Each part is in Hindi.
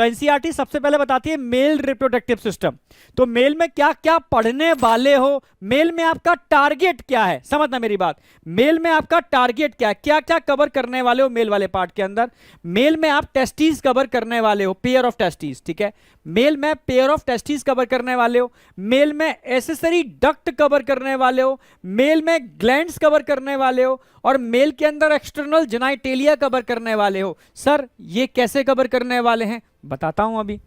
तो एनसीईआरटी सबसे पहले बताती है मेल रिप्रोडक्टिव सिस्टम। तो मेल में क्या क्या पढ़ने वाले हो, मेल में आपका टारगेट क्या है, समझना मेरी बात। मेल में आपका टारगेट क्या है, क्या क्या कवर करने वाले हो मेल वाले पार्ट के अंदर। मेल में आप टेस्टिस कवर करने वाले हो, पेयर ऑफ टेस्टिस, ठीक है। मेल में पेयर ऑफ टेस्टिस कवर करने वाले हो, मेल में एसेसरी डक्ट कवर करने वाले हो, मेल में ग्लैंड्स कवर करने वाले हो, और मेल के अंदर एक्सटर्नल जेनाइटेलिया कवर करने वाले हो। सर ये कैसे कवर करने वाले हैं, बताता हूं अभी।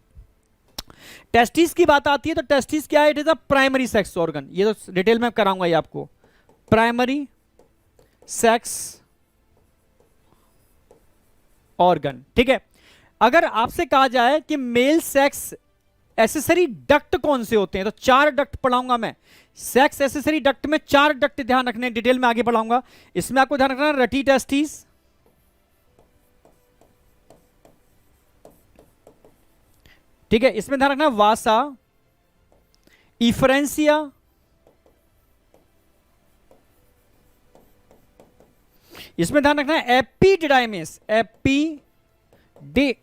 टेस्टिस की बात आती है तो टेस्टिस क्या है, it is a primary sex organ. ये तो डिटेल में कराऊंगा ये आपको, प्राइमरी सेक्स ऑर्गन, ठीक है। अगर आपसे कहा जाए कि मेल सेक्स एसेसरी डक्ट कौन से होते हैं, तो 4 डक्ट पढ़ाऊंगा मैं। सेक्स एसेसरी डक्ट में 4 डक्ट ध्यान रखने, डिटेल में आगे पढ़ाऊंगा। इसमें आपको ध्यान रखना रटी टेस्टिस, ठीक है। इसमें ध्यान रखना वासा, इफरेंसिया, इसमें ध्यान रखना एपिडिडाइमिस, एपिडिडाइमिस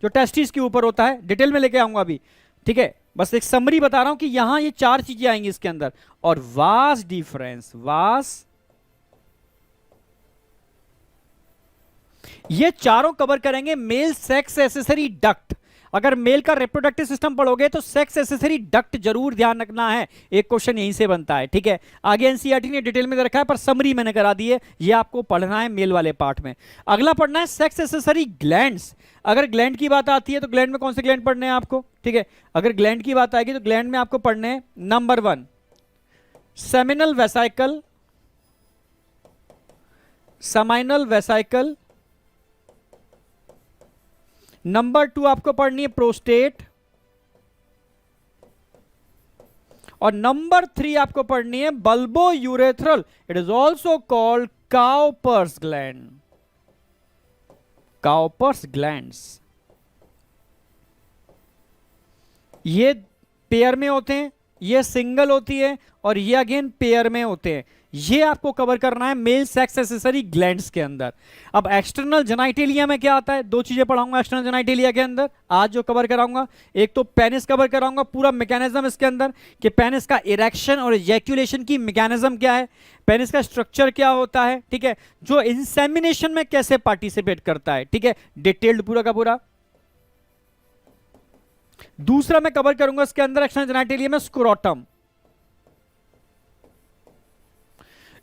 जो टेस्टिस के ऊपर होता है, डिटेल में लेके आऊंगा अभी, ठीक है। बस एक समरी बता रहा हूं कि यहां ये 4 चीजें आएंगी इसके अंदर। और वास डिफरेंस, वास, ये चारों कवर करेंगे मेल सेक्स एसेसरी डक्ट। अगर मेल का रिप्रोडक्टिव सिस्टम पढ़ोगे तो सेक्स एसेसरी डक्ट जरूर ध्यान रखना है, एक क्वेश्चन यहीं से बनता है, ठीक है। आगे एनसीईआरटी ने डिटेल में दे रखा है पर समरी मैंने करा दी है, ये आपको पढ़ना है मेल वाले पार्ट में। अगला पढ़ना है सेक्स एसेसरी ग्लैंड्स। अगर ग्लैंड की बात आती है तो ग्लैंड में कौन से ग्लैंड पढ़ने हैं आपको, ठीक है। अगर ग्लैंड की बात आएगी तो ग्लैंड में आपको पढ़ने हैं number 1 seminal vesicle, seminal vesicle, number 2 आपको पढ़नी है प्रोस्टेट, और नंबर 3 आपको पढ़नी है bulbo urethral, it is also called Cowper's gland, Cowper's glands. ये पेयर में होते हैं, ये सिंगल होती है, और ये अगेन पेयर में होते हैं। ये आपको कवर करना है मेल सेक्स एसेसरी ग्लैंड्स के अंदर। अब एक्सटर्नल जेनाइटेलिया में क्या आता है, 2 चीजें पढ़ाऊंगा एक्सटर्नल जेनाइटेलिया के अंदर आज जो कवर कराऊंगा। एक तो पेनिस कवर कराऊंगा, पूरा मैकेनिज्म इसके अंदर कि पेनिस का इरेक्शन और इजैक्यूलेशन की मैकेनिज्म क्या है, पेनिस का स्ट्रक्चर क्या होता है, ठीक है। जो इंसेमिनेशन में कैसे पार्टिसिपेट करता है, ठीक है, डिटेल्ड पूरा का पूरा। दूसरा मैं कवर करूंगा इसके अंदर एक्सटर्नल जेनाइटेलिया में स्क्रोटम,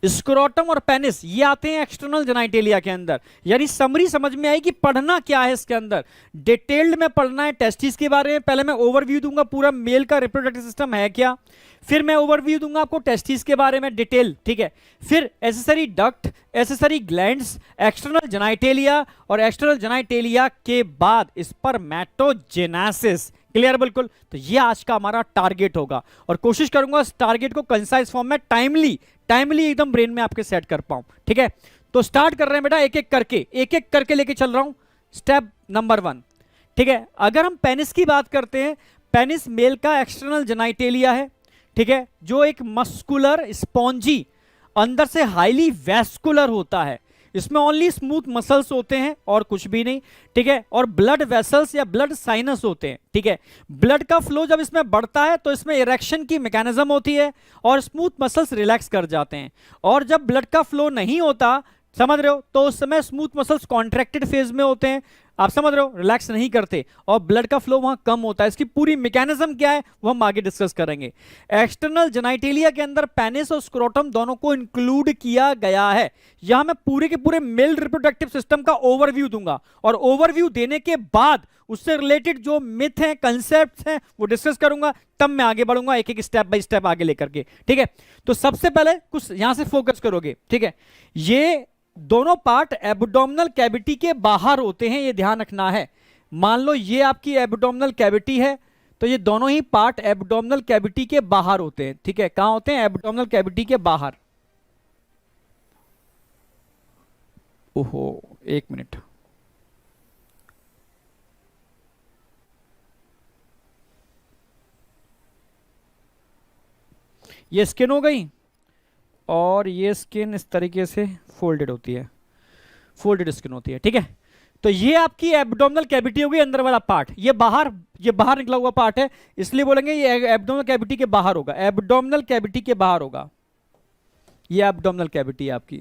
स्क्रोटम और पेनिस ये आते हैं एक्सटर्नल जेनाइटेलिया के अंदर। यानी समरी समझ में आई कि पढ़ना क्या है इसके अंदर। डिटेल्ड में पढ़ना है टेस्टिस के बारे में, पहले मैं ओवरव्यू दूंगा पूरा मेल का रिप्रोडक्टिव सिस्टम है क्या, फिर मैं ओवरव्यू दूंगा आपको टेस्टिस के बारे में डिटेल, ठीक है। फिर accessory duct, accessory glands, external genitalia, और एक्सटर्नल जेनाइटेलिया के बाद स्पर्मेटोजेनेसिस। क्लियर बिल्कुल। तो ये आज का हमारा टारगेट होगा, और कोशिश करूंगा इस टारगेट को कंसाइज फॉर्म में टाइमली एकदम ब्रेन में आपके सेट कर पाऊं, ठीक है। तो स्टार्ट कर रहे हैं बेटा, एक एक करके लेके चल रहा हूं। स्टेप नंबर 1, ठीक है। अगर हम पेनिस की बात करते हैं, पेनिस मेल का एक्सटर्नल जेनाइटेलिया है, ठीक है, जो एक मस्कुलर स्पॉन्जी अंदर से हाईली वैस्कुलर होता है। इसमें ओनली स्मूथ मसल्स होते हैं और कुछ भी नहीं, ठीक है। और ब्लड वेसल्स या ब्लड साइनस होते हैं, ठीक है। ब्लड का फ्लो जब इसमें बढ़ता है तो इसमें इरेक्शन की मैकेनिज्म होती है और स्मूथ मसल्स रिलैक्स कर जाते हैं। और जब ब्लड का फ्लो नहीं होता, समझ रहे हो, तो उस समय स्मूथ मसल्स कॉन्ट्रैक्टेड फेज में होते हैं, आप समझ रहे हो, रिलैक्स नहीं करते, और ब्लड का फ्लो वहां कम होता है। इसकी पूरी मैकेनिज्म क्या है वो हम आगे डिस्कस करेंगे। एक्सटर्नल जेनाइटेलिया के अंदर पेनिस और स्क्रोटम दोनों को इंक्लूड किया गया है। यहां मैं पूरे के पूरे मेल रिप्रोडक्टिव सिस्टम का ओवरव्यू दूंगा, और ओवरव्यू देने के बाद उससे रिलेटेड जो मिथ हैं, कंसेप्ट हैं, वो डिस्कस करूंगा, तब मैं आगे बढ़ूंगा एक एक स्टेप बाय स्टेप आगे लेकर के, ठीक है। तो सबसे पहले कुछ यहां से फोकस करोगे, ठीक है। ये दोनों पार्ट एब्डोमिनल कैविटी के बाहर होते हैं, ये ध्यान रखना है। मान लो ये आपकी एब्डोमिनल कैविटी है, तो ये दोनों ही पार्ट एब्डोमिनल कैविटी के बाहर होते हैं, ठीक है। कहां होते हैं, एब्डोमिनल कैविटी के बाहर। ओहो, एक मिनट, ये स्किन हो गई, और ये स्किन इस तरीके से फोल्डेड होती है, फोल्डेड स्किन होती है, ठीक है। तो ये आपकी एब्डोमिनल कैविटी होगी, अंदर वाला पार्ट, ये बाहर निकला हुआ पार्ट है, इसलिए बोलेंगे ये एब्डोमिनल कैविटी के बाहर होगा, एब्डोमिनल कैविटी के बाहर होगा, ये एब्डोमिनल कैविटी आपकी।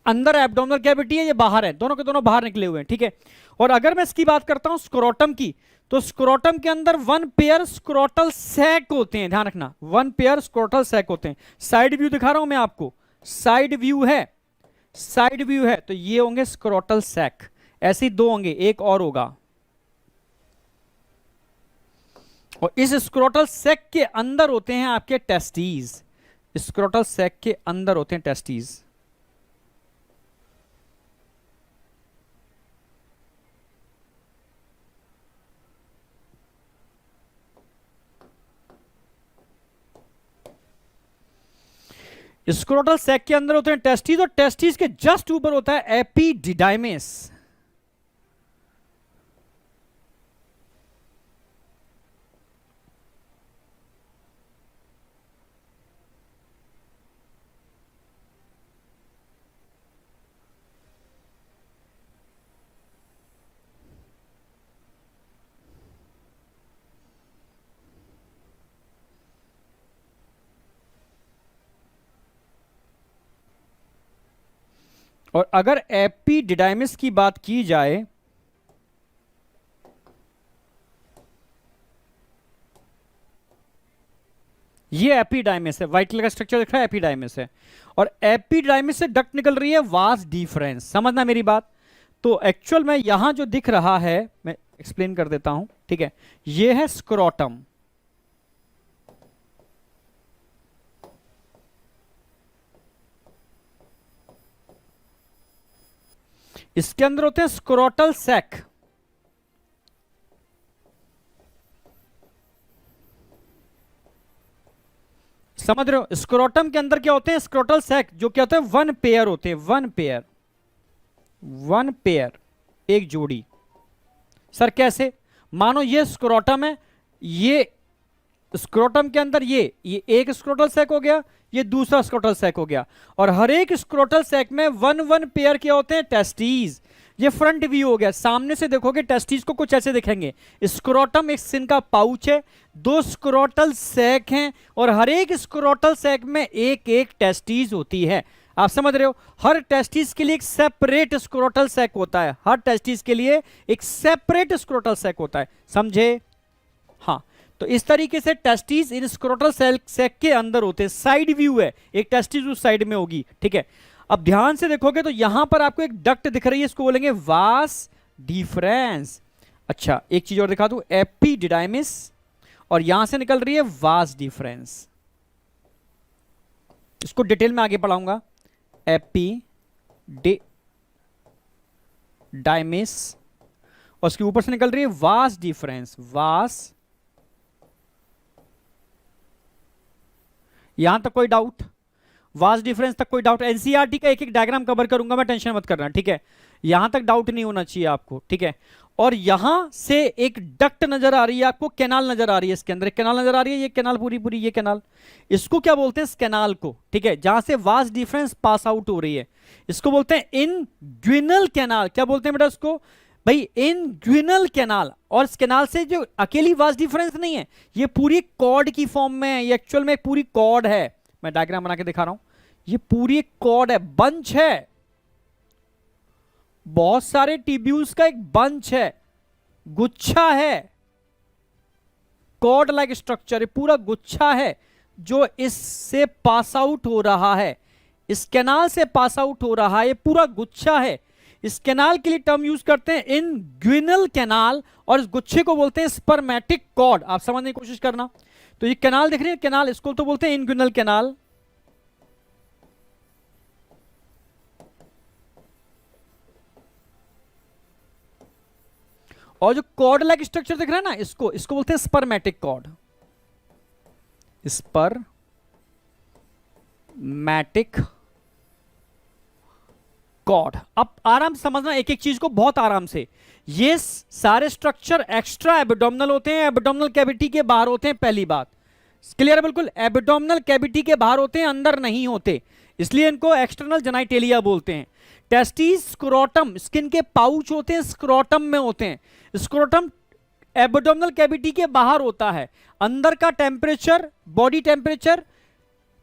अंदर एब्डोमिनल कैविटी है, ये बाहर है, दोनों के दोनों बाहर निकले हुए हैं, ठीक है। और अगर मैं इसकी बात करता हूं स्क्रोटम की, तो स्क्रोटम के अंदर 1 पेयर स्क्रोटल सैक होते हैं, ध्यान रखना 1 पेयर स्क्रोटल सैक होते हैं। साइड व्यू दिखा रहा हूं मैं आपको, साइड व्यू है, साइड व्यू है, तो ये होंगे स्क्रोटल सैक, ऐसे ही 2 होंगे, एक और होगा। और इस स्क्रोटल सैक के अंदर होते हैं आपके टेस्टीज, स्क्रोटल सैक के अंदर होते हैं टेस्टीज। स्क्रोटल सैक के अंदर होते हैं टेस्टीज, और टेस्टीज के जस्ट ऊपर होता है एपिडिडाइमिस। और अगर एपिडिडाइमिस की बात की जाए, ये एपिडाइमिस है, व्हाइट कलर का स्ट्रक्चर दिख रहा है, एपिडाइमिस है। और एपिडाइमिस से डक्ट निकल रही है वास डिफरेंस, समझना मेरी बात। तो एक्चुअल में यहां जो दिख रहा है, मैं एक्सप्लेन कर देता हूं, ठीक है। ये है स्क्रोटम, इसके अंदर होते हैं स्क्रोटल सैक, समझ रहे हो। स्क्रोटम के अंदर क्या होते हैं, स्क्रोटल सैक, जो क्या होते हैं 1 पेयर होते हैं, 1 पेयर, 1 पेयर, एक जोड़ी। सर कैसे, मानो ये स्क्रोटम है, ये स्क्रोटम के अंदर ये एक स्क्रोटल सैक हो गया, ये दूसरा स्क्रोटल सैक हो गया, और हर एक स्क्रोटल सैक में 1 पेयर क्या होते हैं, टेस्टीज। ये फ्रंट व्यू हो गया, सामने से देखोगे टेस्टीज को कुछ ऐसे दिखेंगे। स्क्रोटम एक सिन का पाउच है, 2 स्क्रोटल सैक हैं, और हर एक स्क्रोटल सैक में एक एक टेस्टीज होती है। आप समझ रहे हो, हर टेस्टिस के लिए एक सेपरेट स्क्रोटल सैक होता है, हर टेस्टिस के लिए एक सेपरेट स्क्रोटल सैक होता है, समझे। हाँ, तो इस तरीके से टेस्टिस इन स्क्रोटल सैक के अंदर होते हैं। साइड व्यू है, एक टेस्टिस उस साइड में होगी, ठीक है। अब ध्यान से देखोगे तो यहां पर आपको एक डक्ट दिख रही है, इसको बोलेंगे वास डिफरेंस। अच्छा, एक चीज और दिखा दूं, एपिडिडाइमिस, और यहां से निकल रही है वास डिफरेंस। इसको डिटेल में आगे पढ़ाऊंगा। एपिडाइमिस, और उसके ऊपर से निकल रही है वास डिफरेंस, वास। यहां तक कोई डाउट, वास डिफरेंस तक कोई डाउट। एनसीईआरटी का एक एक डायग्राम कवर करूंगा मैं, टेंशन मत करना, ठीक है। यहां तक डाउट नहीं होना चाहिए आपको, ठीक है। और यहां से एक डक्ट नजर आ रही है आपको, कैनाल नजर आ रही है, इसके अंदर एक कैनाल नजर आ रही है, ये कैनाल पूरी पूरी, ये कैनाल, इसको क्या बोलते हैं, इस कैनाल को, ठीक है, जहां से वास डिफरेंस पास आउट हो रही है, इसको बोलते हैं इनग्विनल कैनाल। क्या बोलते हैं बेटा इसको, भाई इनग्विनल कैनाल। और इस कैनाल से जो अकेली वास डिफरेंस नहीं है, ये पूरी कॉर्ड की फॉर्म में है, ये एक्चुअल में पूरी कॉर्ड है। मैं डायग्राम बना के दिखा रहा हूं, ये पूरी एक कॉर्ड है, बंच है, बहुत सारे टिब्यूल्स का एक बंच है, गुच्छा है, कॉर्ड लाइक स्ट्रक्चर, ये पूरा गुच्छा है जो इससे पास आउट हो रहा है, इस कैनाल से पास आउट हो रहा है, ये पूरा गुच्छा है। इस कैनाल के लिए टर्म यूज करते हैं इनग्विनल कैनाल, और इस गुच्छे को बोलते हैं स्पर्मेटिक कॉर्ड। आप समझने की कोशिश करना। तो ये कैनाल देख रहे हैं, कैनाल, इसको तो बोलते हैं इनग्विनल कैनाल। और जो कॉर्ड लाइक स्ट्रक्चर दिख रहा है ना, इसको बोलते हैं स्पर्मेटिक कॉर्ड, स्पर्मेटिक कॉर्ड। अब आराम से समझना एक एक चीज को, बहुत आराम से। ये सारे स्ट्रक्चर एक्स्ट्रा एब्डोमिनल होते हैं, एब्डोमिनल कैविटी के बाहर होते हैं, पहली बात। क्लियर है बिल्कुल। एब्डोमिनल कैविटी के बाहर होते हैं, अंदर नहीं होते, इसलिए इनको एक्सटर्नल जेनाइटेलिया बोलते हैं। टेस्टिस स्क्रोटम, स्किन के पाउच होते हैं, स्क्रोटम में होते हैं। स्क्रोटम एब्डोमिनल कैविटी के बाहर होता है। अंदर का टेम्परेचर, बॉडी टेम्परेचर,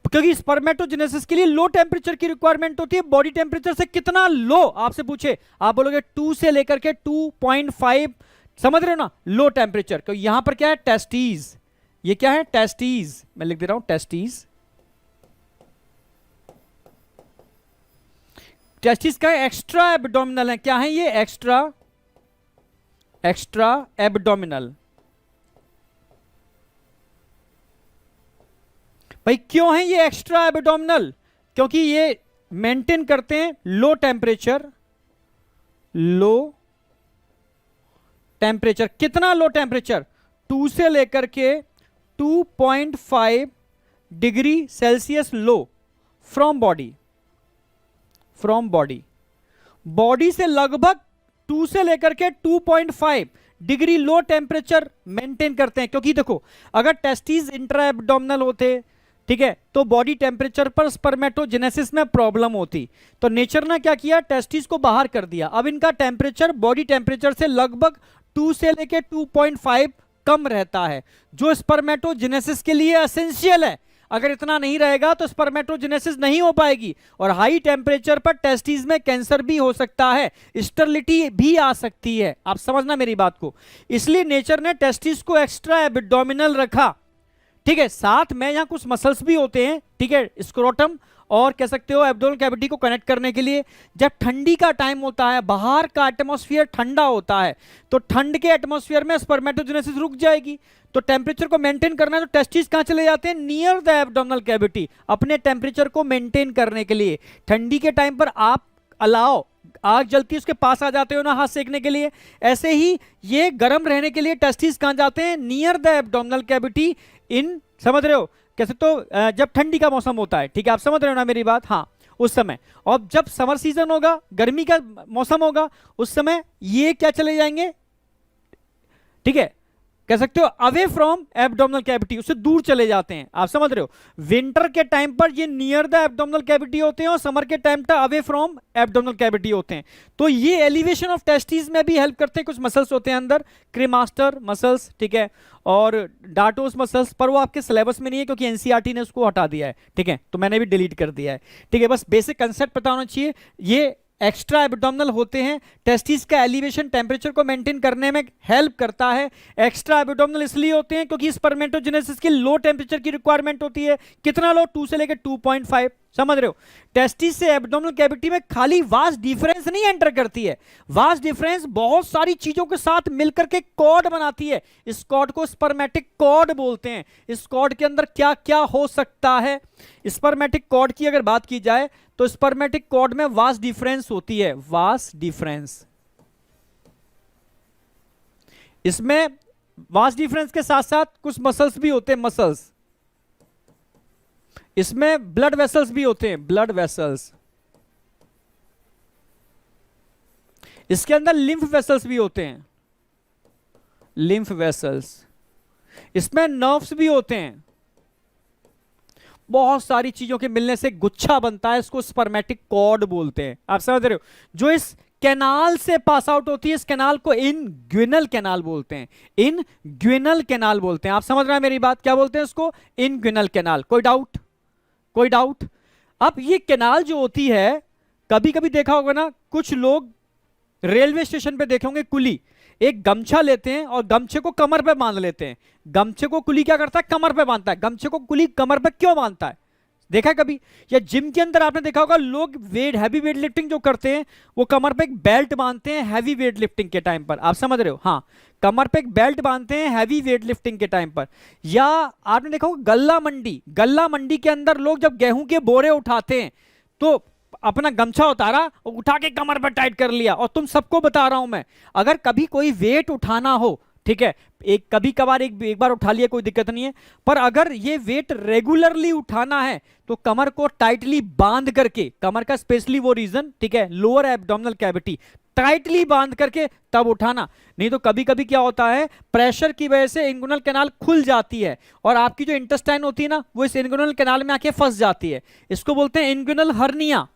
क्योंकि स्पर्मेटोजेनेसिस के लिए लो टेम्परेचर की रिक्वायरमेंट होती है। बॉडी टेम्परेचर से कितना लो आपसे पूछे, आप बोलोगे 2 से लेकर के 2.5, समझ रहे हो ना, लो टेम्परेचर। क्योंकि यहां पर क्या है, टेस्टीज, ये क्या है, टेस्टीज, मैं लिख दे रहा हूं टेस्टीज। टेस्टिस का एक्स्ट्रा एब्डोमिनल है, क्या है ये, एक्स्ट्रा एब्डोमिनल। भाई क्यों है ये एक्स्ट्रा एब्डोमिनल, क्योंकि ये मेंटेन करते हैं लो टेम्परेचर। कितना लो टेम्परेचर, 2 से लेकर के 2.5 degree Celsius low from body से लगभग 2 से लेकर के 2.5 डिग्री लो टेम्परेचर मेंटेन करते हैं। क्योंकि देखो, अगर टेस्टिस इंट्रा एब्डोमिनल होते, ठीक है, तो बॉडी टेम्परेचर पर स्पर्मेटोजेनेसिस में प्रॉब्लम होती। तो नेचर ने क्या किया, टेस्टिस को बाहर कर दिया। अब इनका टेम्परेचर बॉडी टेम्परेचर से लगभग 2 से लेके 2.5 कम रहता है, जो स्पर्मेटोजेनेसिस के लिए एसेंशियल है। अगर इतना नहीं रहेगा तो स्पर्मेटोजेनेसिस नहीं हो पाएगी, और हाई टेम्परेचर पर टेस्टिस में कैंसर भी हो सकता है, स्टेरिलिटी भी आ सकती है। आप समझना मेरी बात को। इसलिए नेचर ने टेस्टिस को एक्स्ट्रा एब्डोमिनल रखा, ठीक है। साथ में यहां कुछ मसल्स भी होते हैं, ठीक है, स्क्रोटम और कह सकते हो एब्डोमिनल कैविटी को कनेक्ट करने के लिए। जब ठंडी का टाइम होता है, बाहर का एटमॉस्फेयर ठंडा होता है, तो ठंड के एटमॉस्फेयर में स्पर्मेटोजेनेसिस रुक जाएगी। तो टेम्परेचर को मेंटेन करना है, तो टेस्टिस कहां चले जाते हैं, नियर द एब्डोमिनल कैविटी, अपने टेम्परेचर को मेंटेन करने के लिए। ठंडी के टाइम पर आप अलाओ, आग जलती है उसके पास आ जाते हो ना हाथ सेकने के लिए, ऐसे ही ये गर्म रहने के लिए टेस्टिस कहां जाते हैं, नियर द एब्डोमिनल कैविटी। इन समझ रहे हो कैसे, तो जब ठंडी का मौसम होता है, ठीक है, आप समझ रहे हो ना मेरी बात, हाँ, उस समय। और जब समर सीजन होगा, गर्मी का मौसम होगा, उस समय ये क्या चले जाएंगे, ठीक है, कह सकते हो अवे फ्रॉम एब्डोमिनल कैविटी, उससे दूर चले जाते हैं। आप समझ रहे हो, विंटर के टाइम पर ये नियर द एब्डोमिनल कैविटी होते हैं, और समर के टाइम पर अवे फ्रॉम एब्डोमिनल कैविटी होते हैं। तो ये एलिवेशन ऑफ टेस्टिस में भी हेल्प करते हैं। कुछ मसल्स होते हैं अंदर, क्रीमास्टर मसल्स, ठीक है, और डार्टोस मसल्स, पर वो आपके सिलेबस में नहीं है क्योंकि एनसीईआरटी ने उसको हटा दिया है, ठीक है, तो मैंने भी डिलीट कर दिया है, ठीक है। बस बेसिक कंसेप्ट पता होना चाहिए। ये एक्स्ट्रा एब्डोमिनल होते हैं, टेस्टिस का एलिवेशन टेम्परेचर को मेंटेन करने में हेल्प करता है। एक्स्ट्रा एब्डोमिनल इसलिए होते हैं क्योंकि स्पर्मेटोजेनेसिस की लो टेम्परेचर की रिक्वायरमेंट होती है। कितना लो, 2 से लेकर 2.5, समझ रहे हो। टेस्टिस से एब्डोमिनल कैविटी में खाली वास्ट डिफरेंस नहीं एंटर करती है, वास्ट डिफरेंस बहुत सारी चीजों के साथ मिलकर के कॉर्ड बनाती है। इस कॉर्ड को स्पर्मेटिक कॉर्ड बोलते हैं। इस कॉर्ड के अंदर क्या क्या हो सकता है, स्पर्मेटिक कॉर्ड की अगर बात की जाए तो स्पर्मेटिक कॉर्ड में वास्ट डिफरेंस होती है, वास्ट डिफरेंस। इसमें वास्ट डिफरेंस के साथ साथ कुछ मसल्स भी होते हैं, मसल्स। इसमें ब्लड वेसल्स भी होते हैं, ब्लड वेसल्स। इसके अंदर लिम्फ वेसल्स भी होते हैं, लिम्फ वेसल्स। इसमें नर्व्स भी होते हैं। बहुत सारी चीजों के मिलने से गुच्छा बनता है, इसको स्पर्मेटिक कॉर्ड बोलते हैं। आप समझ रहे हो, जो इस कैनाल से पास आउट होती है, इस कैनाल को इनग्विनल कैनाल बोलते हैं, इनग्विनल कैनाल बोलते हैं। आप समझ रहे हैं मेरी बात, क्या बोलते हैं इसको, इनग्विनल कैनाल। कोई डाउट, कोई डाउट। अब ये कैनाल जो होती है, कभी कभी देखा होगा ना, कुछ लोग रेलवे स्टेशन पे देखे होंगे, कुली एक गमछा लेते हैं और गमछे को कमर पे बांध लेते हैं। गमछे को कुली क्या करता है, कमर पे बांधता है। गमछे को कुली कमर पे क्यों बांधता है, देखा कभी? या जिम के अंदर आपने देखा होगा, लोग हैवी वेट लिफ्टिंग जो करते हैं, वो कमर पे एक बेल्ट बांधते हैं हैवी वेट लिफ्टिंग के टाइम पर। आप समझ रहे हो, हाँ, कमर पे एक बेल्ट बांधते हैं हैवी वेट लिफ्टिंग के टाइम पर। या आपने देखा होगा गल्ला मंडी के अंदर लोग जब गेहूं के बोरे उठाते हैं, तो अपना गमछा उतारा और उठा के कमर पर टाइट कर लिया। और तुम सबको बता रहा हूं मैं, अगर कभी कोई वेट उठाना हो ठीक है, एक कभी कभार एक बार उठा लिया कोई दिक्कत नहीं है, पर अगर ये वेट रेगुलरली उठाना है तो कमर को टाइटली बांध करके, कमर का स्पेशली वो रीजन, ठीक है, लोअर एब्डोमिनल कैविटी टाइटली बांध करके तब उठाना। नहीं तो कभी कभी क्या होता है, प्रेशर की वजह से इंगुइनल कैनाल खुल जाती है और आपकी जो इंटेस्टाइन होती है ना, वो इस इंगुइनल कैनाल में आके फंस जाती है। इसको बोलते हैं इंगुइनल हर्निया।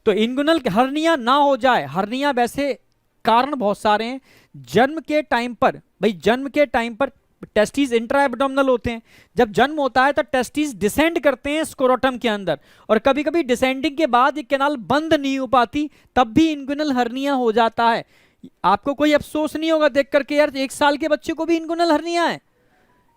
तो इंगुइनल हर्निया ना हो जाए, हर्निया वैसे कारण बहुत सारे हैं। जन्म के टाइम पर, भाई जन्म के टाइम पर टेस्टिस इंट्रा एब्डोमिनल होते हैं, जब जन्म होता है तो टेस्टिस डिसेंड करते हैं स्क्रोटम के अंदर, और कभी कभी डिसेंडिंग के बाद ये कैनाल बंद नहीं हो पाती, तब भी इंगुइनल हर्निया हो जाता है। आपको कोई अफसोस नहीं होगा देख करके यार 1 साल के बच्चे को भी इंगुइनल हर्निया है।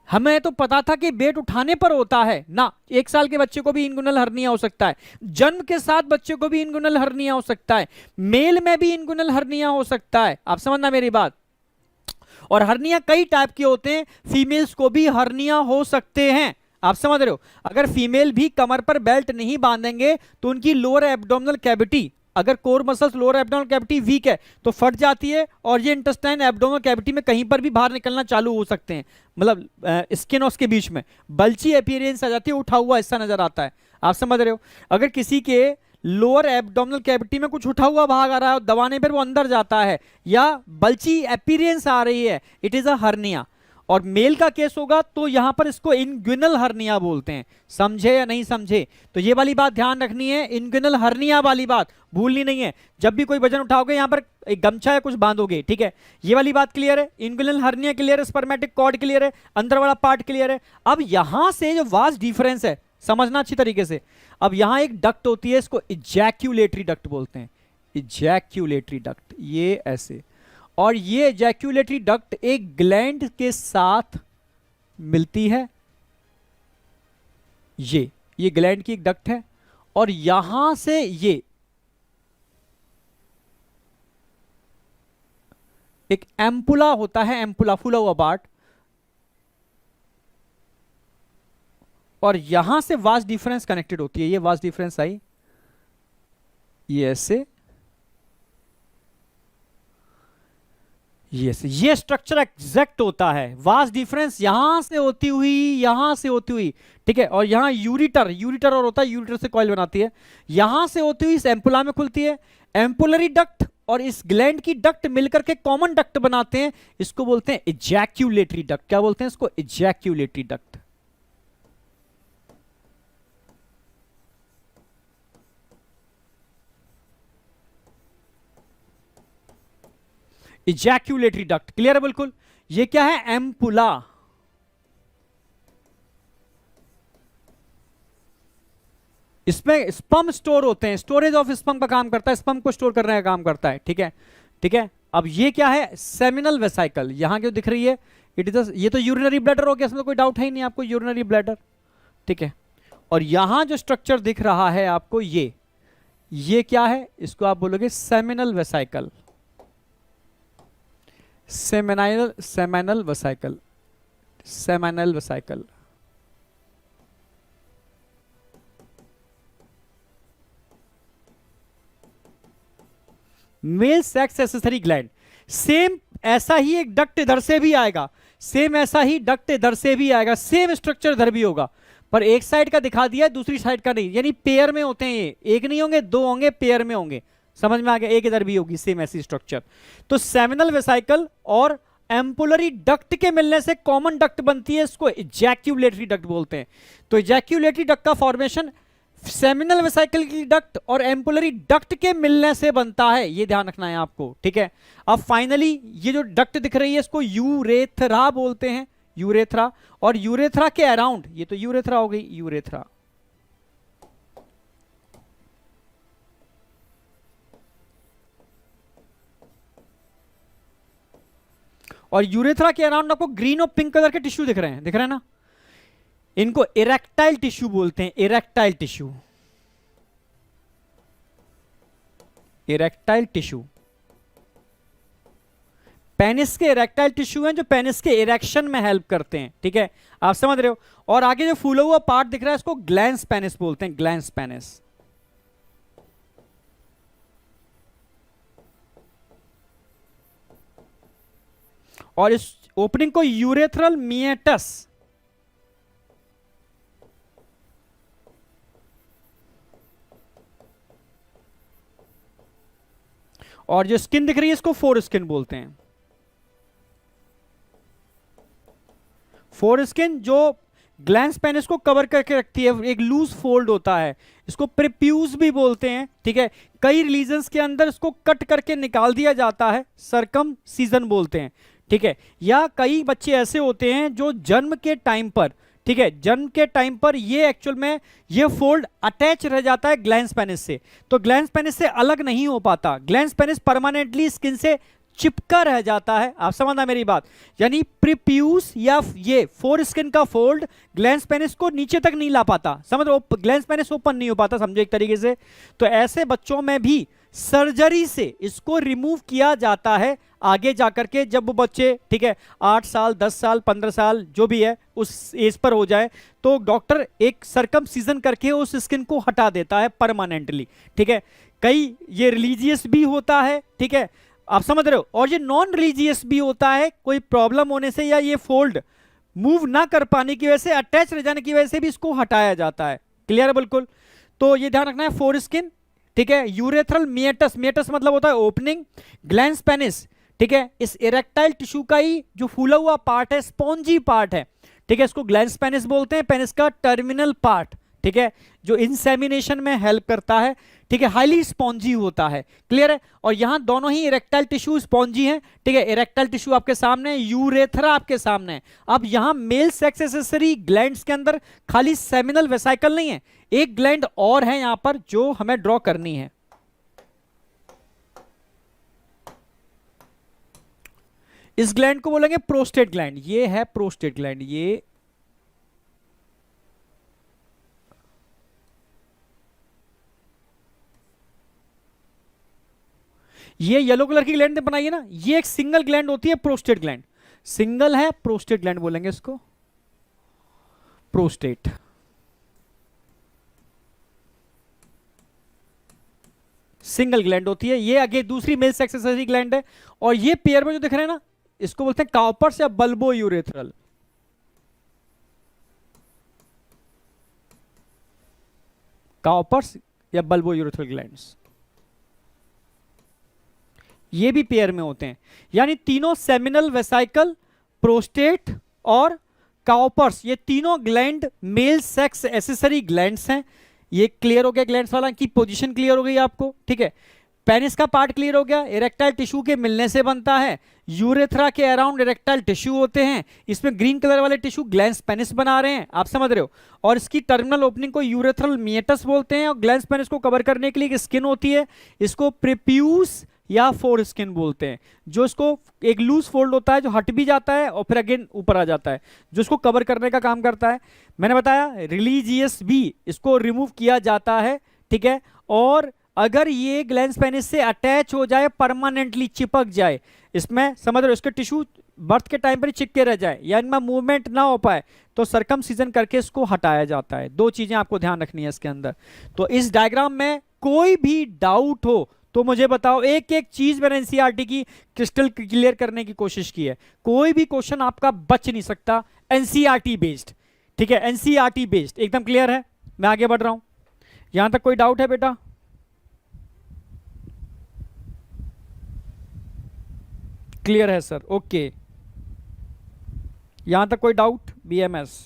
हमें तो पता था कि वेट उठाने पर होता है ना, 1 साल के बच्चे को भी इंगुइनल हर्निया हो सकता है, जन्म के साथ बच्चे को भी इंगुइनल हर्निया हो सकता है, मेल में भी इंगुइनल हर्निया हो सकता है। आप समझना मेरी बात। और हर्निया कई टाइप के होते हैं, फीमेल्स को भी हर्निया हो सकते हैं। आप समझ रहे हो, अगर फीमेल भी कमर पर बेल्ट नहीं बांधेंगे तो उनकी लोअर एब्डोमिनल कैविटी, अगर core muscles lower abdominal cavity weak है तो फट जाती है और ये इंटेस्टाइन एब्डोमिनल कैविटी में कहीं पर भी बाहर निकलना चालू हो सकते हैं, मतलब स्किन और उसके बीच में बल्ची अपीयरेंस आ जाती है, उठा हुआ हिस्सा नजर आता है। आप समझ रहे हो, अगर किसी के लोअर एब्डोमिनल कैविटी में कुछ उठा हुआ भाग आ रहा है और दबाने पर वो अंदर जाता है या बल्ची अपीयरेंस आ रही है, इट इज अ हर्निया। और मेल का केस होगा तो यहां पर इसको इंग्विनल हर्निया बोलते हैं। समझे या नहीं समझे, तो ये वाली बात ध्यान रखनी है, इंग्विनल हर्निया वाली बात भूलनी नहीं है। जब भी कोई वजन उठाओगे यहां पर एक गमछा या कुछ बांधोगे, ठीक है, ये वाली बात क्लियर है, इंग्विनल हर्निया क्लियर है, स्पर्मेटिक कॉर्ड क्लियर है, अंदर वाला पार्ट क्लियर है। अब यहां से जो वास्ट डिफरेंस है समझना अच्छी तरीके से। अब यहां एक डक्ट होती है, इसको इजैक्यूलेटरी डक्ट बोलते हैं, इजैक्यूलेटरी डक्ट, ये ऐसे, और ये इजैक्यूलेटरी डक्ट एक ग्लैंड के साथ मिलती है, ये ग्लैंड की एक डक्ट है, और यहां से ये एक एम्पुला होता है, एम्पुला फूला हुआ पार्ट, और यहां से वास्ट डिफरेंस कनेक्टेड होती है। ये वास्ट डिफरेंस आई, ये ऐसे, ये स्ट्रक्चर एग्जैक्ट होता है। वास्ट डिफरेंस यहां से होती हुई, यहां से होती हुई, ठीक है, और यहां यूरिटर, यूरिटर और होता है, यूरिटर से कॉइल बनाती है, यहां से होती हुई इस एम्पुला में खुलती है। एम्पुलरी डक्ट और इस ग्लैंड की डक्ट मिलकर के कॉमन डक्ट बनाते हैं, इसको बोलते हैं इजैक्यूलेटरी डक्ट। क्या बोलते हैं इसको? Ejaculatory duct. Ejaculatory duct clear है बिल्कुल। ये क्या है? एम्पुला। इसमें स्पर्म स्टोर होते हैं, स्टोरेज ऑफ स्पर्म का काम करता है, स्पर्म को स्टोर करने का काम करता है, ठीक है, ठीक है। अब ये क्या है? सेमिनल वेसाइकल, यहां क्यों दिख रही है? इट इज, ये तो यूरिनरी ब्लैडर हो गया, इसमें तो कोई डाउट है ही नहीं आपको, यूरिनरी ब्लैडर, ठीक है। और यहां जो स्ट्रक्चर दिख रहा है आपको, ये क्या है? इसको आप बोलोगे seminal vesicle, seminal vesicle, seminal vesicle. Male sex accessory gland, same ऐसा ही एक डक्ट इधर से भी आएगा, सेम ऐसा ही डक्ट इधर से भी आएगा, सेम स्ट्रक्चर इधर भी होगा, पर एक साइड का दिखा दिया दूसरी साइड का नहीं, यानी पेयर में होते हैं ये, एक नहीं होंगे, दो होंगे, पेयर में होंगे। समझ में आ गया? एक इधर भी होगी सेम ऐसी स्ट्रक्चर। तो सेमिनल वेसाइकल और एम्पुलरी डक्ट के मिलने से कॉमन डक्ट बनती है, इसको इजैक्यूलेटरी डक्ट बोलते हैं। तो इजैक्यूलेटरी डक्ट का फॉर्मेशन सेमिनल वेसाइकल की डक्ट और एम्पुलरी डक्ट के मिलने से बनता है, ये ध्यान रखना है आपको, ठीक है। अब फाइनली ये जो डक्ट दिख रही है इसको यूरेथ्रा बोलते हैं, यूरेथ्रा। और यूरेथ्रा के अराउंड, ये तो यूरेथ्रा हो गई, यूरेथ्रा, और यूरेथ्रा के अराउंड आपको ग्रीन और पिंक कलर के टिश्यू दिख रहे हैं, दिख रहे हैं ना? इनको इरेक्टाइल टिश्यू बोलते हैं, erectile tissue, erectile tissue. Penis के इरेक्टाइल टिश्यू हैं जो पेनिस के इरेक्शन में हेल्प करते हैं, ठीक है, आप समझ रहे हो। और आगे जो फूला हुआ पार्ट दिख रहा है इसको ग्लैंस पेनिस बोलते हैं, ग्लैंस पेनिस। और इस ओपनिंग को यूरेथ्रल मिएटस, और जो स्किन दिख रही है इसको फोर स्किन बोलते हैं। फोर स्किन जो ग्लैंस पेनिस को कवर करके रखती है, एक लूज फोल्ड होता है, इसको प्रीप्यूज भी बोलते हैं, ठीक है। कई रिलीजन्स के अंदर इसको कट करके निकाल दिया जाता है, सर्कमसीजन बोलते हैं, ठीक है। या कई बच्चे ऐसे होते हैं जो जन्म के टाइम पर, ठीक है, जन्म के टाइम पर ये एक्चुअल में ये फोल्ड अटैच रह जाता है ग्लैंस पेनिस से, तो ग्लैंस पेनिस से अलग नहीं हो पाता, ग्लैंस पेनिस परमानेंटली स्किन से चिपका रह जाता है। आप समझना मेरी बात, यानी प्रीप्यूस या ये फोर स्किन का फोल्ड ग्लैंस पेनिस को नीचे तक नहीं ला पाता, समझ लो, ग्लैंस पेनिस ओपन नहीं हो पाता, समझो एक तरीके से। तो ऐसे बच्चों में भी सर्जरी से इसको रिमूव किया जाता है आगे जाकर के, जब वो बच्चे, ठीक है, 8 साल 10 साल 15 साल जो भी है उस एज पर हो जाए, तो डॉक्टर एक सर्कमसीजन करके उस स्किन को हटा देता है परमानेंटली, ठीक है। कई ये रिलीजियस भी होता है, ठीक है, आप समझ रहे हो, और ये नॉन रिलीजियस भी होता है, कोई प्रॉब्लम होने से या ये फोल्ड मूव ना कर पाने की वजह से, अटैच रह जाने की वजह से भी इसको हटाया जाता है। क्लियर है बिल्कुल। तो ये ध्यान रखना है, फोर स्किन, ठीक है, यूरेथ्रल मिएटस, मिएटस मतलब होता है ओपनिंग, ग्लैंस पेनिस, ठीक है, इस इरेक्टाइल टिश्यू का ही जो फूला हुआ पार्ट है, स्पॉन्जी पार्ट है, ठीक है, इसको ग्लैंस पेनिस बोलते हैं, पेनिस का टर्मिनल पार्ट, ठीक है, जो इंसेमिनेशन में हेल्प करता है, ठीक है, हाईली स्पॉन्जी होता है। क्लियर है। और यहां दोनों ही इरेक्टाइल टिश्यू स्पॉन्जी हैं, ठीक है, इरेक्टाइल टिश्यू आपके सामने, यूरेथ्रा आपके सामने है। अब यहां मेल सेक्स एक्सेसरी ग्लैंड्स के अंदर खाली सेमिनल वेसाइकल नहीं है, एक ग्लैंड और है यहां पर जो हमें ड्रॉ करनी है। इस ग्लैंड को बोलेंगे प्रोस्टेट ग्लैंड, ये है प्रोस्टेट ग्लैंड, ये येलो कलर की ग्लैंड बनाई है ना, ये एक सिंगल ग्लैंड होती है प्रोस्टेट ग्लैंड, सिंगल है प्रोस्टेट ग्लैंड बोलेंगे इसको, प्रोस्टेट। सिंगल ग्लैंड होती है ये, आगे दूसरी मेल सेक्स एक्सेसरी ग्लैंड है। और ये पेयर में जो दिख रहे हैं ना, इसको बोलते हैं काउपर्स या बल्बो यूरेथ्रल, काउपर्स या बल्बो यूरेथ्रल ग्लैंड्स, ये भी पेयर में होते हैं। यानी तीनों सेमिनल वेसाइकल, प्रोस्टेट और काउपर्स, ये तीनों gland male sex accessory glands हैं। ये क्लियर हो गया, ग्लैंड्स वाला की पोजीशन क्लियर हो गई आपको, ठीक है। पेनिस का पार्ट क्लियर हो गया, इरेक्टाइल टिश्यू के मिलने से बनता है, यूरेथ्रा के अराउंड इरेक्टाइल टिश्यू होते हैं, इसमें ग्रीन कलर वाले टिश्यू ग्लैंस पेनिस बना रहे हैं, आप समझ रहे हो। और इसकी टर्मिनल ओपनिंग को यूरेथ्रल मिएटस बोलते हैं, और ग्लैंस पेनिस को कवर करने के लिए एक स्किन होती है, इसको प्रीप्यूस या फोर स्किन बोलते हैं, जो इसको एक लूज फोल्ड होता है जो हट भी जाता है और फिर अगेन ऊपर आ जाता है, जो इसको कवर करने का काम करता है। मैंने बताया रिलीजियस भी इसको रिमूव किया जाता है, ठीक है। और अगर ये ग्लैंस पेनिस से अटैच हो जाए, परमानेंटली चिपक जाए इसमें, समझ रहे हो, इसके टिश्यू बर्थ के टाइम पर ही चिपके रह जाए या इनमें मूवमेंट ना हो पाए, तो सर्कमसीजन करके इसको हटाया जाता है। दो चीजें आपको ध्यान रखनी है इसके अंदर। तो इस डायग्राम में कोई भी डाउट हो तो मुझे बताओ, एक एक चीज मैंने एनसीईआरटी की क्रिस्टल क्लियर करने की कोशिश की है, कोई भी क्वेश्चन आपका बच नहीं सकता, एनसीईआरटी बेस्ड, ठीक है, एनसीईआरटी बेस्ड एकदम क्लियर है। मैं आगे बढ़ रहा हूं, यहां तक कोई डाउट है बेटा? क्लियर है सर, ओके। यहां तक कोई doubt? BMS,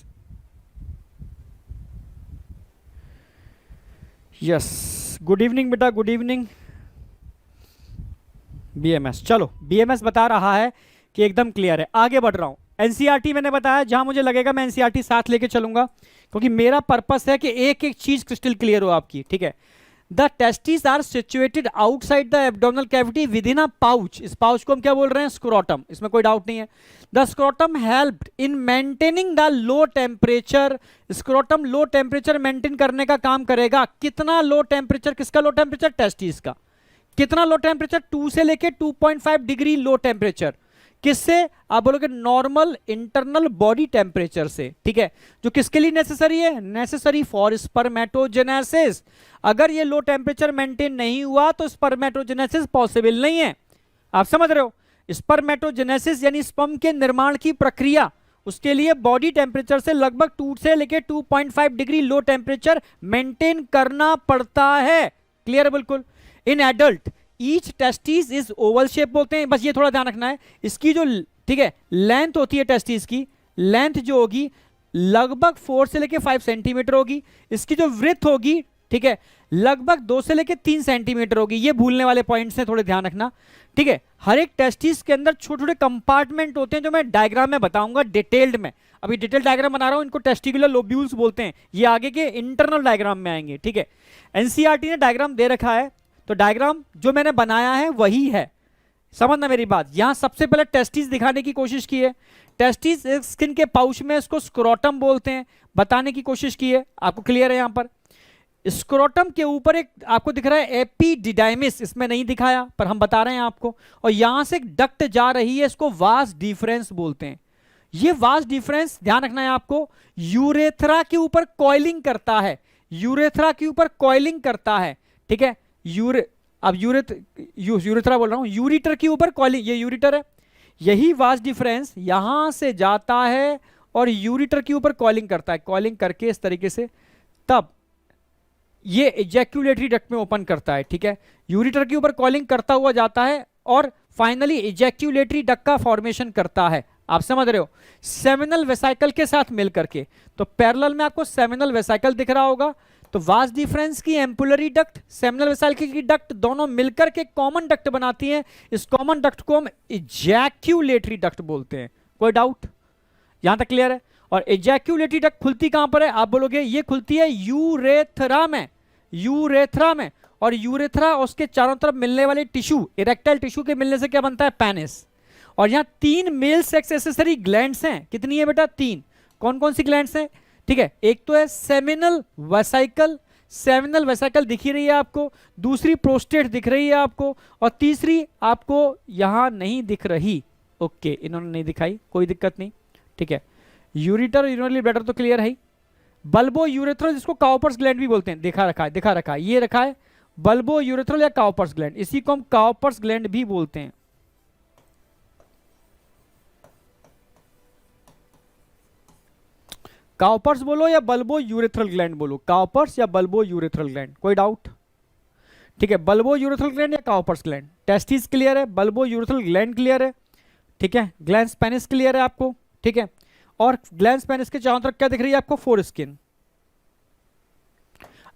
yes, good evening बेटा, गुड इवनिंग। बीएमएस, चलो बीएमएस बता रहा है कि एकदम क्लियर है। आगे बढ़ रहा हूं, एनसीईआरटी मैंने बताया, जहां मुझे लगेगा मैं एनसीईआरटी साथ लेके चलूंगा, क्योंकि मेरा पर्पस है कि एक एक चीज क्रिस्टल क्लियर हो आपकी, ठीक है। The testes are situated outside the abdominal cavity within a pouch, इस पाउच को हम क्या बोल रहे हैं? स्क्रोटम, इसमें कोई डाउट नहीं है। The scrotum helped in maintaining the low temperature, scrotum low temperature maintain करने का काम करेगा। कितना लो टेम्परेचर? किसका लो टेम्परेचर? टेस्टिस का। कितना लो टेम्परेचर? 2 से लेके 2.5 डिग्री लो टेम्परेचर। किससे? आप बोलोगे नॉर्मल इंटरनल बॉडी टेम्परेचर से, ठीक है, जो किसके लिए नेसेसरी है? Necessary for spermatogenesis. अगर ये लो टेम्परेचर मेंटेन नहीं हुआ तो स्पर्मेटोजेनेसिस पॉसिबल नहीं है, आप समझ रहे हो। स्पर्मेटोजेनेसिस यानी स्पर्म के निर्माण की प्रक्रिया, उसके लिए बॉडी टेम्परेचर से लगभग 2 से लेके 2.5 डिग्री लो टेम्परेचर मेंटेन करना पड़ता है। क्लियर है बिल्कुल। In adult each testis is Oval shape बोलते हैं, बस ये थोड़ा ध्यान रखना है। इसकी जो ठीक है लेंथ होती है टेस्टिस की, लेंथ जो होगी लगभग 4 से लेके 5 सेंटीमीटर होगी। इसकी जो विड्थ होगी ठीक है लगभग 2 से लेके 3 सेंटीमीटर होगी। ये भूलने वाले पॉइंट्स हैं, थोड़े ध्यान रखना। ठीक है, हर एक टेस्टिस के अंदर छोटे छोटे कंपार्टमेंट होते हैं जो मैं डायग्राम में बताऊंगा डिटेल्ड में। अभी डिटेल डायग्राम बना रहा हूं, इनको टेस्टिकुलर लोब्यूल्स बोलते हैं। ये आगे के इंटरनल डायग्राम में आएंगे। ठीक है, एनसीईआरटी ने डायग्राम दे रखा है, तो डायग्राम जो मैंने बनाया है वही है। समझना मेरी बात। यहां सबसे पहले टेस्टिस दिखाने की कोशिश की है। टेस्टिस स्किन के पाउच में, इसको स्क्रोटम बोलते हैं, बताने की कोशिश की है। आपको क्लियर है? यहां पर स्क्रोटम के ऊपर एक आपको दिख रहा है एपिडिडाइमिस, इसमें नहीं दिखाया पर हम बता रहे हैं आपको। और यहां से एक डक्ट जा रही है, इसको वास डिफरेंस बोलते हैं। ये वास डिफरेंस ध्यान रखना है आपको, यूरेथ्रा के ऊपर कॉइलिंग करता है। यूरेथ्रा के ऊपर कॉइलिंग करता है। ठीक है, यूरेथ्रा बोल रहा हूं, यूरिटर के ऊपर कॉइलिंग, ये यूरिटर है। यही वास डिफरेंस यहां से जाता है और यूरिटर के ऊपर कॉइलिंग करता है। कॉइलिंग करके इस तरीके से तब ये इजैक्यूलेटरी डक्ट में ओपन करता है। ठीक है, यूरिटर के ऊपर कॉइलिंग करता हुआ जाता है और फाइनली इजैक्यूलेटरी डक्ट का फॉर्मेशन करता है। आप समझ रहे हो? सेमिनल वेसाइकल के साथ मिलकर के। तो पैरेलल में आपको सेमिनल वेसाइकल दिख रहा होगा। तो वास डिफरेंस की एम्पुलरी डक्ट, सेमिनल वेसाइकल की डक्ट दोनों मिलकर के कॉमन डक्ट बनाती हैं। इस कॉमन डक्ट को हम इजैक्यूलेटरी डक्ट बोलते हैं। कोई डाउट? यहां तक क्लियर है? और इजैक्यूलेटरी डक्ट खुलती कहां पर है? आप बोलोगे ये खुलती है यूरेथ्रा में। यूरेथ्रा में। और यूरेथ्रा उसके चारों तरफ मिलने वाले टिश्यू, इरेक्टाइल टिश्यू के मिलने से क्या बनता है? पेनिस। और यहां 3 मेल सेक्स एसेसरी ग्लैंड्स हैं। कितनी है बेटा? 3। कौन कौन सी ग्लैंड्स हैं? ठीक है, एक तो है सेमिनल वेसाइकल, सेमिनल वेसाइकल दिख ही रही है आपको। दूसरी प्रोस्टेट दिख रही है आपको। और तीसरी आपको यहां नहीं दिख रही। ओके, इन्होंने नहीं दिखाई, कोई दिक्कत नहीं। ठीक है, यूरिटर यूरिनरी ब्लैडर तो क्लियर है। बल्बो यूरेथ्रल, जिसको काउपर्स ग्लैंड भी बोलते हैं, दिखा रखा है, ये रखा है बल्बो यूरेथ्रल या काउपर्स ग्लैंड, इसी को हम काउपर्स ग्लैंड भी बोलते हैं। काउपर्स बोलो या बल्बो यूरेथ्रल ग्लैंड बोलो, काउपर्स या बल्बो यूरेथ्रल ग्लैंड, कोई डाउट? ठीक है, बल्बो यूरेथ्रल ग्लैंड या काउपर्स ग्लैंड। टेस्टिस क्लियर है, बल्बो यूरेथ्रल ग्लैंड क्लियर है। ठीक है, ग्लैंस पेनिस क्लियर है आपको। ठीक है, और ग्लैंस पेनिस के चारों तरफ क्या दिख रही है आपको? Four skin.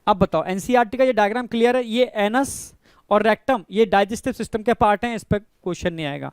अब बताओ, एनसीईआरटी का ये डायग्राम क्लियर है? ये एनस और रेक्टम ये डाइजेस्टिव सिस्टम के पार्ट हैं, इस पर क्वेश्चन नहीं आएगा।